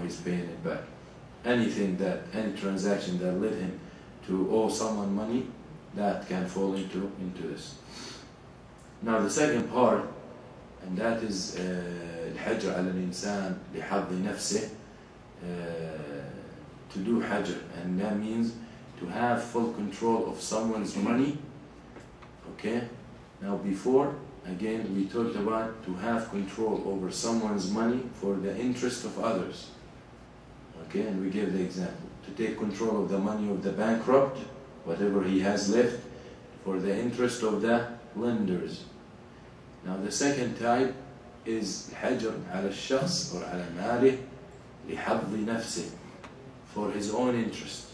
he's paying it back. Any transaction that led him to owe someone money, that can fall into this. Now the second part, and that is الحجر على الإنسان لحظ نفسه, to do hajr, and that means to have full control of someone's money. Okay, now before, again, we talked about to have control over someone's money for the interest of others. Okay, and we gave the example, to take control of the money of the bankrupt, whatever he has left, for the interest of the lenders. Now the second type is الحجر على الشخص or على ماله لحظ نفسه, for his own interest.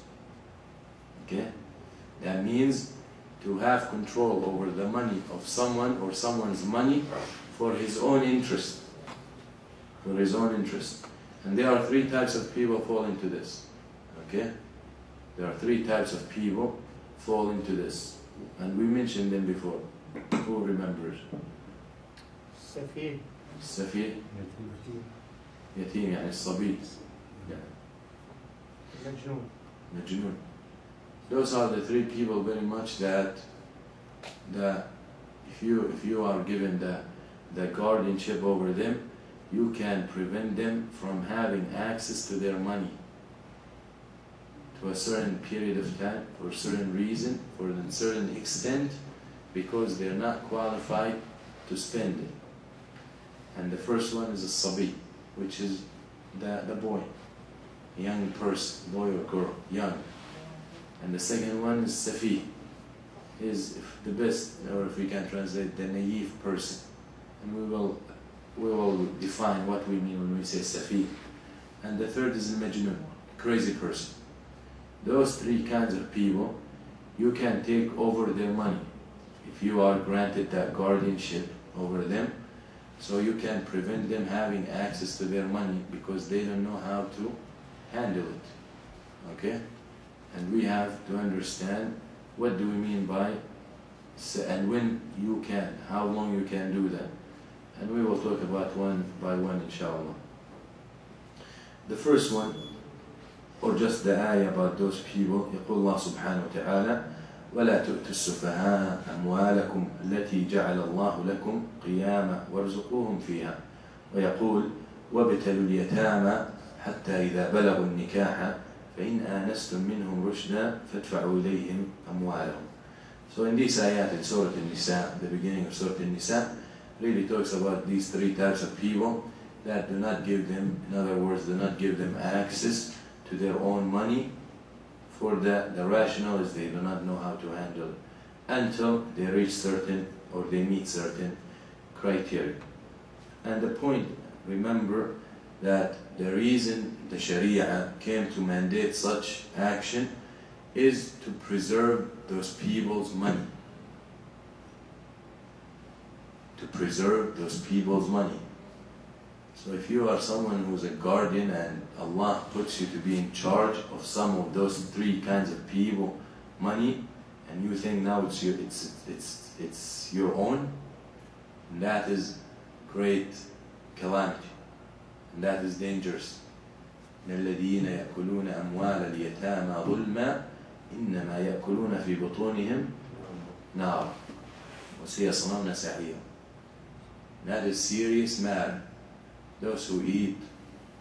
Okay, that means to have control over the money of someone or someone's money for his own interest. For his own interest. And there are three types of people fall into this. Okay? There are three types of people fall into this. And we mentioned them before. Who remembers? Safi. Safi. Yatim, يعني الصبي. Majnun. Majnun. Those are the three people very much that if you are given the guardianship over them, you can prevent them from having access to their money to a certain period of time, for a certain reason, for a certain extent, because they're not qualified to spend it. And the first one is a sabi, which is the boy, a young person, boy or girl, young. And the second one is safi, is the best, or if we can translate, the naive person. And we will define what we mean when we say safi. And the third is the majnun, crazy person. Those three kinds of people, you can take over their money if you are granted that guardianship over them. So you can prevent them having access to their money because they don't know how to handle it. Okay? And we have to understand what do we mean by, and when you can, how long you can do that. And we will talk about one by one, inshallah. The first one, or just the ayah about those people, يقول الله سبحانه وتعالى ولا تؤتوا السفهاء أموالكم التي جعل الله لكم قياما وارزقوهم فيها ويقول وابتلوا اليتامى حتى إذا بلغوا النكاح فإن آنستم منهم رشدا فادفعوا إليهم أموالهم. So in this ayat in Surah An-Nisa, the beginning of Surah An-Nisa, really talks about these three types of people that do not give them, in other words, do not give them access to their own money, for the rationale is they do not know how to handle it until they reach certain, or they meet certain criteria. And the point, remember that the reason the Sharia came to mandate such action is to preserve those people's money. To preserve those people's money. So if you are someone who's a guardian and Allah puts you to be in charge of some of those three kinds of people, money, and you think now it's your own, and that is great calamity, and that is dangerous. الذين يأكلون أموال اليتامى ظلما إنما يأكلون في بطونهم نار وسيصلون سعيرا. That is serious matter. Those who eat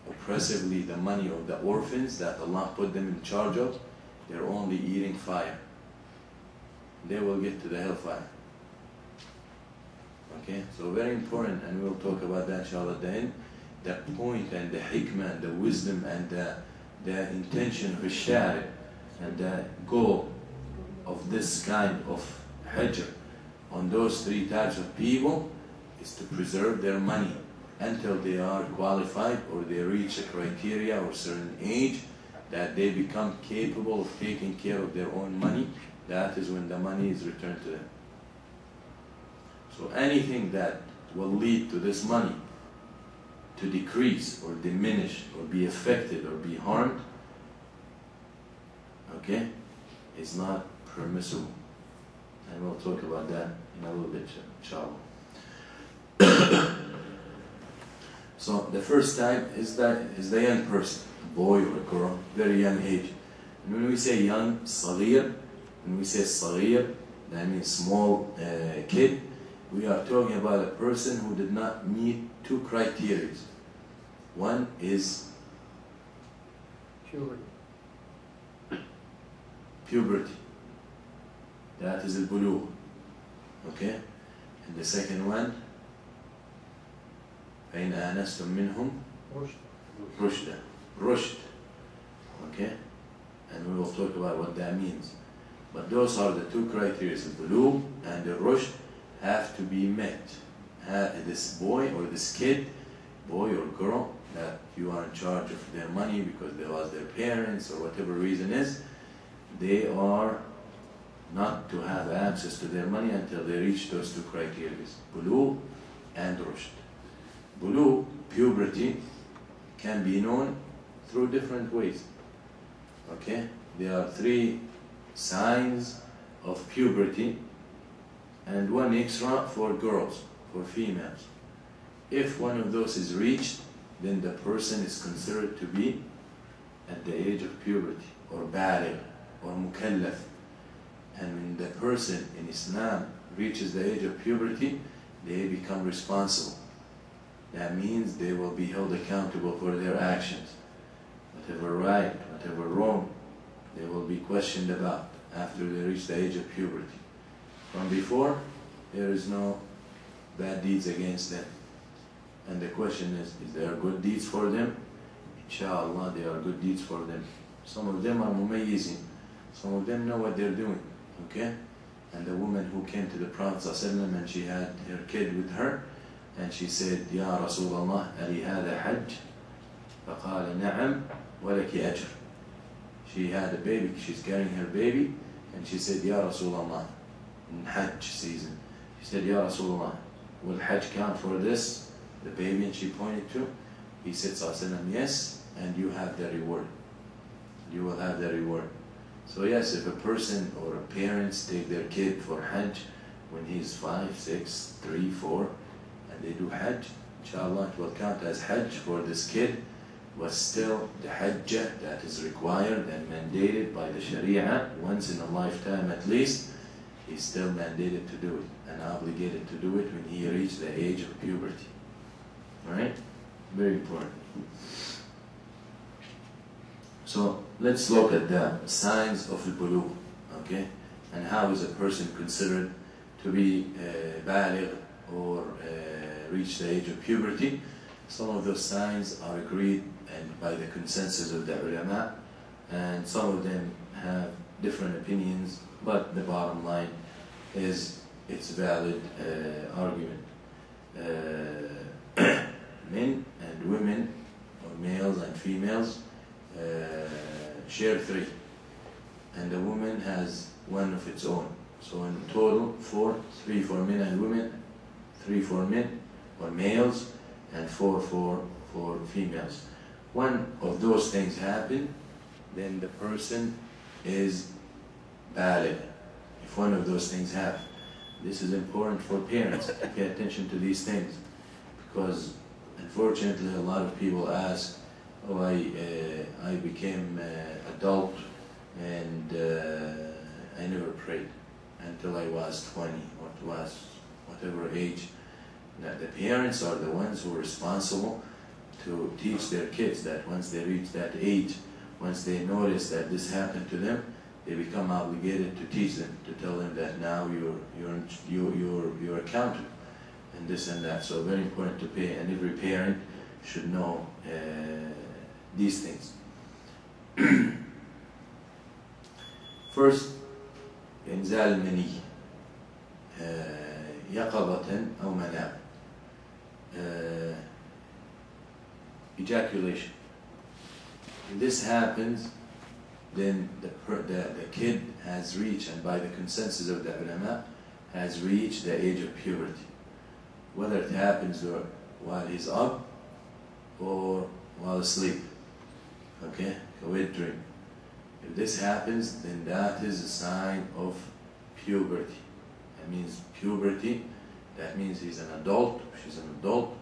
oppressively the money of the orphans that Allah put them in charge of, they're only eating fire. They will get to the hellfire. Okay, so very important, and we'll talk about that inshallah at the end. The point and the hikmah and the wisdom and the intention of Shari and the goal of this kind of hajr on those three types of people is to preserve their money until they are qualified or they reach a criteria or certain age that they become capable of taking care of their own money. That is when the money is returned to them. So anything that will lead to this money to decrease or diminish or be affected or be harmed, okay, is not permissible. And we'll talk about that in a little bit, inshallah. So the first time is the young person, a boy or a girl, very young age. And when we say young, صغير, when we say صغير, that means small kid, we are talking about a person who did not meet two criteria. One is puberty. That is البلوغ. Okay? And the second one, فإن آنستم منهم رشدا. Rushd. Okay? And we will talk about what that means. But those are the two criteria, the bulugh and the rushd, have to be met. This boy or this kid, boy or girl, that you are in charge of their money because they lost their parents or whatever reason is, they are not to have access to their money until they reach those two criteria, bulugh and rushd. Bulugh, puberty, can be known through different ways. Okay? There are three signs of puberty and one extra for girls, for females. If one of those is reached, then the person is considered to be at the age of puberty, or baligh, or mukallaf. And when the person in Islam reaches the age of puberty, they become responsible. That means they will be held accountable for their actions. Whatever right, whatever wrong, they will be questioned about after they reach the age of puberty. From before, there is no bad deeds against them. And the question is there good deeds for them? Inshallah, there are good deeds for them. Some of them are mumayyizin. Some of them know what they're doing. Okay? And the woman who came to the Prophet ﷺ and she had her kid with her, and she said, Ya Rasulullah, Ali hada hajj? فقال نعم ولك أجر. She had a baby, she's carrying her baby, and she said, Ya Rasulullah, in Hajj season, she said, Ya Rasulullah, will Hajj count for this, the baby? And she pointed to. He said, Sallallahu yes, and you have the reward. You will have the reward. So yes, if a person or a parents take their kid for Hajj when he's 5, 6, 3, 4, and they do Hajj, inshallah it will count as Hajj for this kid, but still the Hajjah that is required and mandated by the Sharia once in a lifetime at least, he's still mandated to do it and obligated to do it when he reaches the age of puberty. Alright? Very important. So let's look at the signs of al-bulugh, okay? And how is a person considered to be baligh or reach the age of puberty? Some of those signs are agreed and by the consensus of the ulama, and some of them have different opinions, but the bottom line is it's a valid argument. Men and women, or males and females, share 3, and the woman has one of its own. So in total, 4, 3 for men and women, 3 for men or males, and 4 for females. One of those things happen, then the person is baligh. If one of those things happen, this is important for parents to pay attention to these things, because unfortunately a lot of people ask, oh, I became adult and I never prayed until I was 20 or was whatever age. Now, the parents are the ones who are responsible to teach their kids that once they reach that age, once they notice that this happened to them, they become obligated to teach them, to tell them that now you're accountable and this and that. So very important to pay, and every parent should know these things. First, إنزال المني يقظة أو منام. Ejaculation. If this happens, then the kid has reached, and by the consensus of the ulama, has reached the age of puberty. Whether it happens while he's up or while asleep. Okay? A wet dream. If this happens, then that is a sign of puberty. That means puberty. That means he's an adult, she's an adult,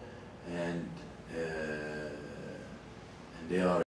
and and they are